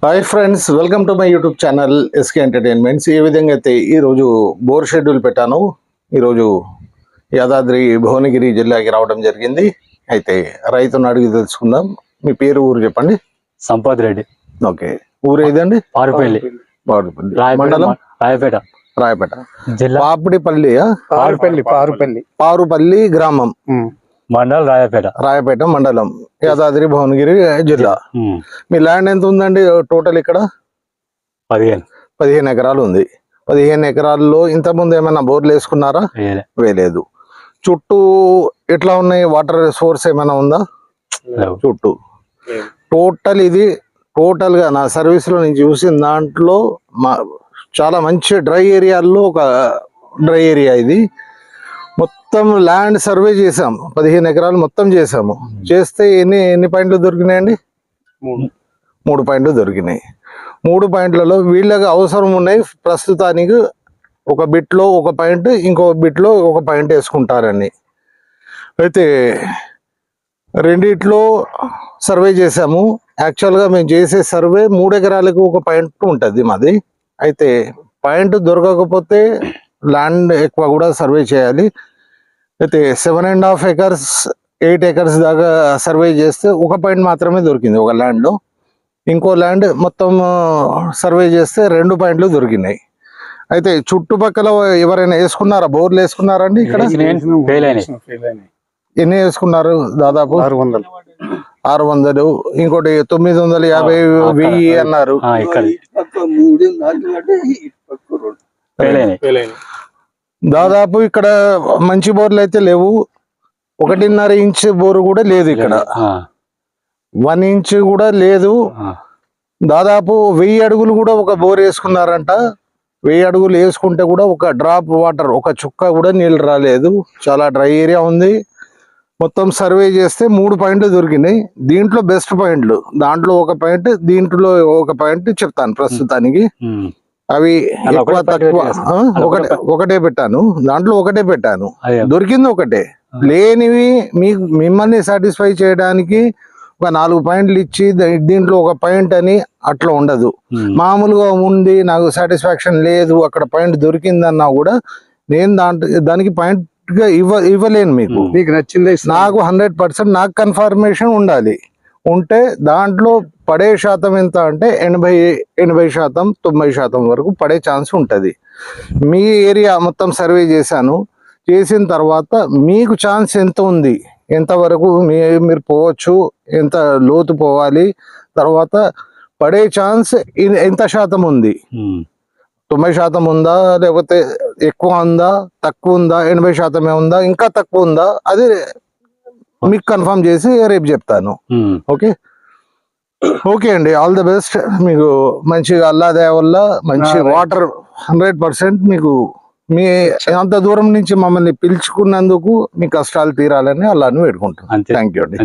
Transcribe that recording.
Hi friends, welcome to my YouTube channel SK entertainments. ఈ విధంగా అయితే ఈరోజు బోర్ షెడ్యూల్ పెట్టాను. ఈరోజు యాదాద్రి భువనగిరి జిల్లాకి రావడం జరిగింది. అయితే రైతును అడిగి తెలుసుకుందాం. మీ పేరు, ఊరు చెప్పండి. సంపత్ రెడ్డి. ఓకే, ఊరు ఏదండి? పారుపల్లి. మండలం రాయపేట. రాయపేట జిల్లా. పాపిడిపల్లి, పారుపల్లి గ్రామం, మండలం రాయపేట. రాయపేట మండలం, యాదాద్రి భువనగిరి జిల్లా. మీ ల్యాండ్ ఎంత ఉందండి టోటల్? ఇక్కడ 15 ఎకరాలు ఉంది. 15 ఎకరాల్లో ఇంతకుముందు ఏమైనా బోర్లు వేసుకున్నారా? వేయలేదు. చుట్టూ ఎట్లా ఉన్నాయి? వాటర్ సోర్స్ ఏమైనా ఉందా చుట్టూ? ఇది టోటల్ గా నా సర్వీస్ లో నేను చూసిన దాంట్లో చాలా మంచి డ్రై ఏరియాల్లో ఒక డ్రై ఏరియా ఇది. మొత్తం ల్యాండ్ సర్వే చేసాము, 15 ఎకరాలు మొత్తం చేసాము. చేస్తే ఎన్ని పాయింట్లు దొరికినాయండి? 3 పాయింట్లు దొరికినాయి. 3 పాయింట్లలో వీళ్ళకి అవసరం ఉన్నాయి. ప్రస్తుతానికి ఒక బిట్లో ఒక పాయింట్, ఇంకో బిట్లో ఒక పాయింట్ వేసుకుంటారని. అయితే రెండిట్లో సర్వే చేసాము. యాక్చువల్గా మేము చేసే సర్వే 3 ఎకరాలకు ఒక పాయింట్ ఉంటుంది మాది. అయితే పాయింట్ దొరకకపోతే ల్యాండ్ ఎక్కువ కూడా సర్వే చేయాలి. అయితే 7.5 ఎకర్స్ 8 ఎకర్స్ దాకా సర్వే చేస్తే ఒక పాయింట్ మాత్రమే దొరికింది ఒక ల్యాండ్లో. ఇంకో ల్యాండ్ మొత్తం సర్వే చేస్తే 2 పాయింట్లు దొరికినాయి. అయితే చుట్టుపక్కల ఎవరైనా వేసుకున్నారా? బోర్లు వేసుకున్నారా అండి? ఇక్కడ ఎన్ని వేసుకున్నారు? దాదాపు 600, ఇంకోటి 950, 1000 అన్నారు. దాదాపు ఇక్కడ మంచి బోర్లు అయితే లేవు. 1.5 ఇంచ్ బోరు కూడా లేదు ఇక్కడ. 1 ఇంచ్ కూడా లేదు. దాదాపు 1000 అడుగులు కూడా ఒక బోర్ వేసుకున్నారంట. 1000 అడుగులు వేసుకుంటే కూడా ఒక డ్రాప్ వాటర్, ఒక చుక్క కూడా నీళ్ళు రాలేదు. చాలా డ్రై ఏరియా ఉంది. మొత్తం సర్వే చేస్తే 3 పాయింట్లు దొరికినాయి. దీంట్లో బెస్ట్ పాయింట్లు, దాంట్లో ఒక పాయింట్, దీంట్లో ఒక పాయింట్ చెప్తాను ప్రస్తుతానికి. అవి ఎక్కువ తక్కువ ఒకటే పెట్టాను. దాంట్లో ఒకటే పెట్టాను, దొరికింది ఒకటే. లేనివి మిమ్మల్ని సాటిస్ఫై చేయడానికి ఒక 4 పాయింట్లు ఇచ్చి దీంట్లో ఒక పాయింట్ అని అట్లా ఉండదు. మామూలుగా ఉంది, నాకు సాటిస్ఫాక్షన్ లేదు, అక్కడ పాయింట్ దొరికిందన్నా కూడా నేను దానికి పాయింట్ గా ఇవ్వలేను. మీకు నచ్చింది నాకు 100% నాకు కన్ఫర్మేషన్ ఉండాలి. ఉంటే దాంట్లో పడే శాతం ఎంత అంటే 80%, 90% వరకు పడే ఛాన్స్ ఉంటుంది. మీ ఏరియా మొత్తం సర్వే చేశాను. చేసిన తర్వాత మీకు ఛాన్స్ ఎంత ఉంది, ఎంతవరకు మీరు పోవచ్చు, ఎంత లోతు పోవాలి, తర్వాత పడే ఛాన్స్ ఎంత శాతం ఉంది, 90% ఉందా, లేకపోతే ఎక్కువ ఉందా, తక్కువ ఉందా, 80% ఉందా, ఇంకా తక్కువ ఉందా, అది మీకు కన్ఫర్మ్ చేసి రేపు చెప్తాను. ఓకే అండి, ఆల్ ది బెస్ట్. మీకు మంచిగా అల్లా దయ వల్ల మంచి వాటర్ 100% మీకు మీ అంత దూరం నుంచి మమ్మల్ని పిలుచుకున్నందుకు మీ కష్టాలు తీరాలని అల్లాను వేడుకుంటాను. థ్యాంక్ యూ అండి.